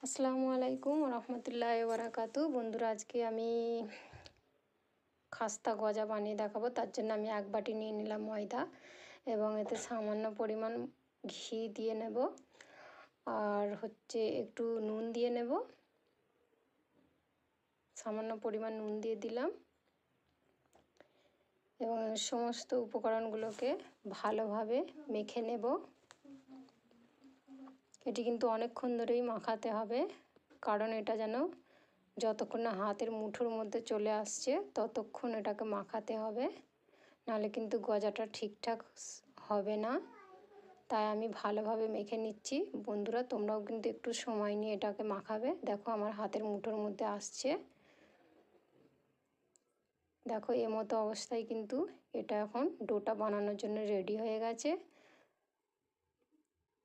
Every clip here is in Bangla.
আসসালামু আলাইকুম রহমতুল্লাহ বারাকাতু। বন্ধুরা, আজকে আমি খাস্তা গজা বানিয়ে দেখাবো। তার জন্য আমি 1 বাটি নিয়ে নিলাম ময়দা এবং এতে সামান্য পরিমাণ ঘি দিয়ে নেব, আর একটু নুন দিয়ে নেব। সামান্য পরিমাণ নুন দিয়ে দিলাম এবং সমস্ত উপকরণগুলোকে ভালোভাবে মেখে নেব। এটি কিন্তু অনেকক্ষণ ধরেই মাখাতে হবে, কারণ এটা যেন যতক্ষণ না হাতের মুঠোর মধ্যে চলে আসছে ততক্ষণ এটাকে মাখাতে হবে, নাহলে কিন্তু গজাটা ঠিকঠাক হবে না। তাই আমি ভালোভাবে মেখে নিচ্ছি। বন্ধুরা, তোমরাও কিন্তু একটু সময় নিয়ে এটাকে মাখাবে। দেখো আমার হাতের মুঠোর মধ্যে আসছে। দেখো মতো অবস্থায় কিন্তু এটা এখন ডোটা বানানোর জন্য রেডি হয়ে গেছে।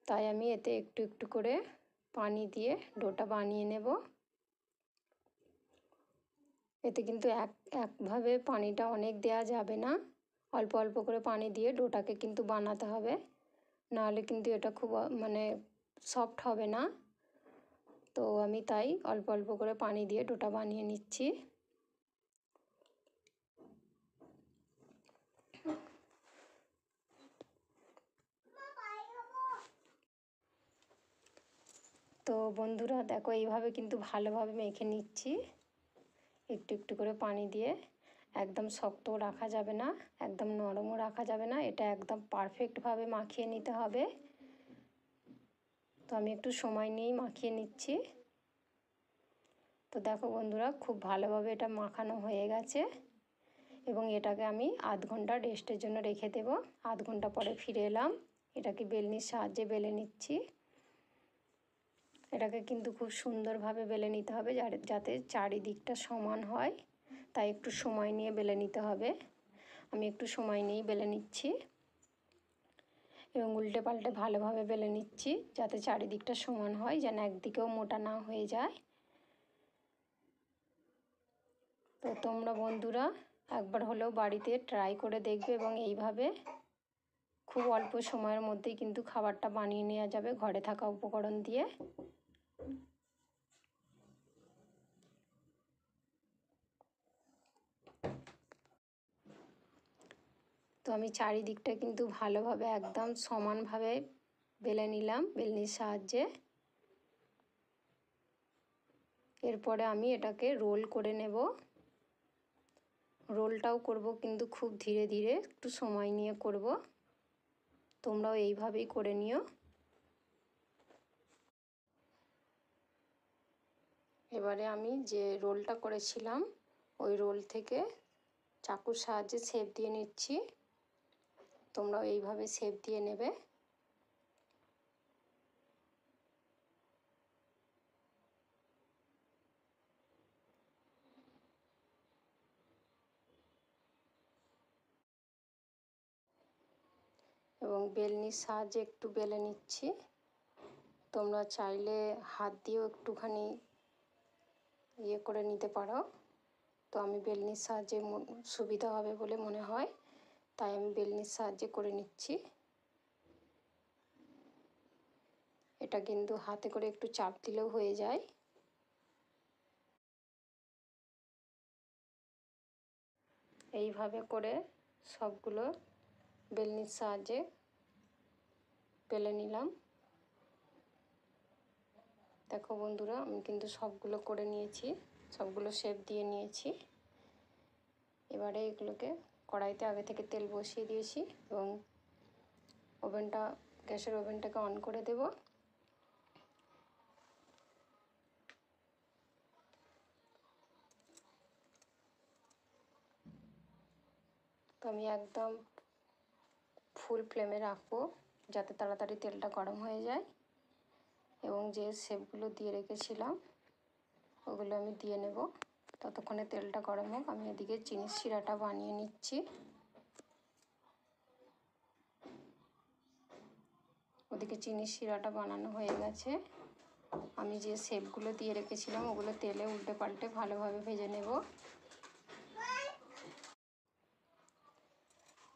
তাই আমি এতে একটু একটু করে পানি দিয়ে ডোটা বানিয়ে নেব। এতে কিন্তু একভাবে পানিটা অনেক দেয়া যাবে না, অল্প অল্প করে পানি দিয়ে ডোটাকে কিন্তু বানাতে হবে, নাহলে কিন্তু এটা খুব সফট হবে না। তো আমি তাই অল্প অল্প করে পানি দিয়ে ডোটা বানিয়ে নিচ্ছি। তো বন্ধুরা দেখো, এইভাবে কিন্তু ভালোভাবে মেখে নিচ্ছি একটু একটু করে পানি দিয়ে। একদম শক্তও রাখা যাবে না, একদম নরমও রাখা যাবে না, এটা একদম পারফেক্টভাবে মাখিয়ে নিতে হবে। তো আমি একটু সময় নিয়েই মাখিয়ে নিচ্ছি। তো দেখো বন্ধুরা, খুব ভালোভাবে এটা মাখানো হয়ে গেছে এবং এটাকে আমি আধ ঘন্টা রেস্টের জন্য রেখে দেব। আধ ঘন্টা পরে ফিরে এলাম। এটাকে বেলনির সাহায্যে বেলে নিচ্ছি। এটাকে কিন্তু খুব সুন্দরভাবে বেলে নিতে হবে যাতে চারিদিকটা সমান হয়, তাই একটু সময় নিয়ে বেলে নিতে হবে। আমি একটু সময় নিয়েই বেলে নিচ্ছি এবং উল্টে পাল্টে ভালোভাবে বেলে নিচ্ছি যাতে চারিদিকটা সমান হয়, যেন একদিকেও মোটা না হয়ে যায়। তো তোমরা বন্ধুরা একবার হলেও বাড়িতে ট্রাই করে দেখবে এবং এইভাবে খুব অল্প সময়ের মধ্যেই কিন্তু খাবারটা বানিয়ে নেওয়া যাবে ঘরে থাকা উপকরণ দিয়ে। তো আমি চারিদিকটা কিন্তু ভালোভাবে একদম সমানভাবে বেলে নিলাম বেলনির সাহায্যে। এরপরে আমি এটাকে রোল করে নেব। রোলটাও করব কিন্তু খুব ধীরে ধীরে, একটু সময় নিয়ে করব। তোমরাও এইভাবেই করে নিও। এবারে আমি যে রোলটা করেছিলাম ওই রোল থেকে চাকুর সাহায্যে শেপ দিয়ে নিচ্ছি। তোমরাও এইভাবে শেপ দিয়ে নেবে। এবং বেলনির সাহায্যে একটু বেলে নিচ্ছি। তোমরা চাইলে হাত দিয়েও একটুখানি করে নিতে পারো। তো আমি বেলনির সাহায্যে সুবিধা হবে বলে মনে হয়, তাই আমি বেলনির সাহায্যে করে নিচ্ছি। এটা কিন্তু হাতে করে একটু চাপ দিলেও হয়ে যায়। এইভাবে করে সবগুলো বেলনির সাহায্যে বেলে নিলাম। দেখো বন্ধুরা, আমি কিন্তু সবগুলো করে নিয়েছি, সবগুলো শেপ দিয়ে নিয়েছি। এবারে এগুলোকে কড়াইতে আগে থেকে তেল বসিয়ে দিয়েছি এবং গ্যাসের ওভেনটাকে অন করে দেব। তো আমি একদম ফুল ফ্লেমে রাখবো যাতে তাড়াতাড়ি তেলটা গরম হয়ে যায় এবং যে শেপগুলো দিয়ে রেখেছিলাম ওগুলো আমি দিয়ে নেব। ততক্ষণে তেলটা গরম হোক, আমি এদিকে চিনির শিরাটা বানিয়ে নিচ্ছি। ওদিকে চিনির শিরাটা বানানো হয়ে গেছে। আমি যে শেপগুলো দিয়ে রেখেছিলাম ওগুলো তেলে উল্টে পাল্টে ভালোভাবে ভেজে নেব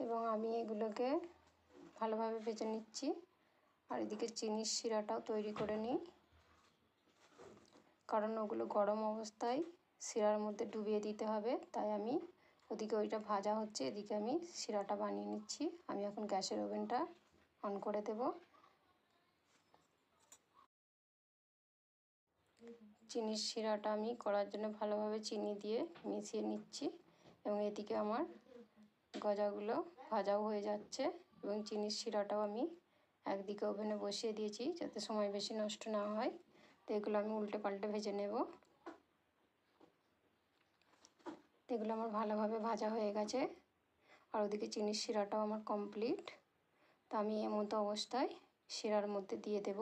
এবং আমি এগুলোকে ভালোভাবে ভেজে নিচ্ছি। আর এদিকে চিনির শিরাটাও তৈরি করে নিই। কারণ ওগুলো গরম অবস্থায় শিরার মধ্যে ডুবিয়ে দিতে হবে। তাই আমি ওদিকে ওইটা ভাজা হচ্ছে, এদিকে আমি শিরাটা বানিয়ে নিচ্ছি। আমি এখন গ্যাসের ওভেনটা অন করে দেব। চিনির শিরাটা আমি করার জন্য ভালোভাবে চিনি দিয়ে মিশিয়ে নিচ্ছি এবং এদিকে আমার গজাগুলো ভাজাও হয়ে যাচ্ছে এবং চিনির শিরাটাও আমি একদিকে ওভেনে বসিয়ে দিয়েছি যাতে সময় বেশি নষ্ট না হয়। তো এগুলো আমি উল্টে পাল্টে ভেজে নেব। এগুলো আমার ভালোভাবে ভাজা হয়ে গেছে আর ওদিকে চিনির শিরাটাও আমার কমপ্লিট। তো আমি এমতো অবস্থায় শিরার মধ্যে দিয়ে দেব।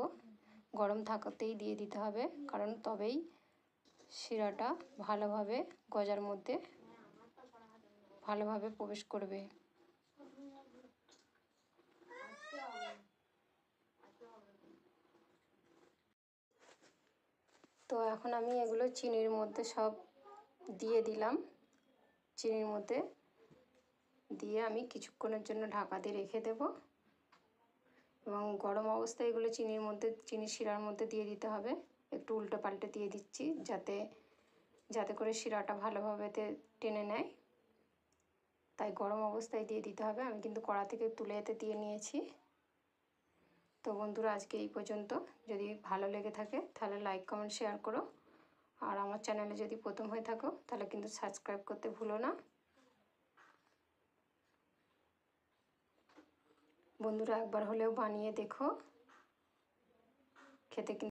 গরম থাকাতেই দিয়ে দিতে হবে, কারণ তবেই শিরাটা ভালোভাবে গজার মধ্যে ভালোভাবে প্রবেশ করবে। তো এখন আমি এগুলো চিনির মধ্যে সব দিয়ে দিলাম। চিনির মধ্যে দিয়ে আমি কিছুক্ষণের জন্য ঢাকা দিয়ে রেখে দেব এবং গরম অবস্থায় এগুলো চিনির শিরার মধ্যে দিয়ে দিতে হবে। একটু উল্টো পাল্টে দিয়ে দিচ্ছি যাতে করে শিরাটা ভালোভাবে টেনে নেয়। তাই গরম অবস্থায় দিয়ে দিতে হবে। আমি কিন্তু কড়া থেকে তুলে এতে দিয়ে নিয়েছি। তো বন্ধুরা, আজকে এই পর্যন্ত। যদি ভালো লেগে থাকে তাহলে লাইক কমেন্ট শেয়ার করো, আর আমার চ্যানেলে যদি প্রথম হয়ে থাকো তাহলে কিন্তু সাবস্ক্রাইব করতে ভুলো না। বন্ধুরা, একবার হলেও বানিয়ে দেখো, খেতে কিন্তু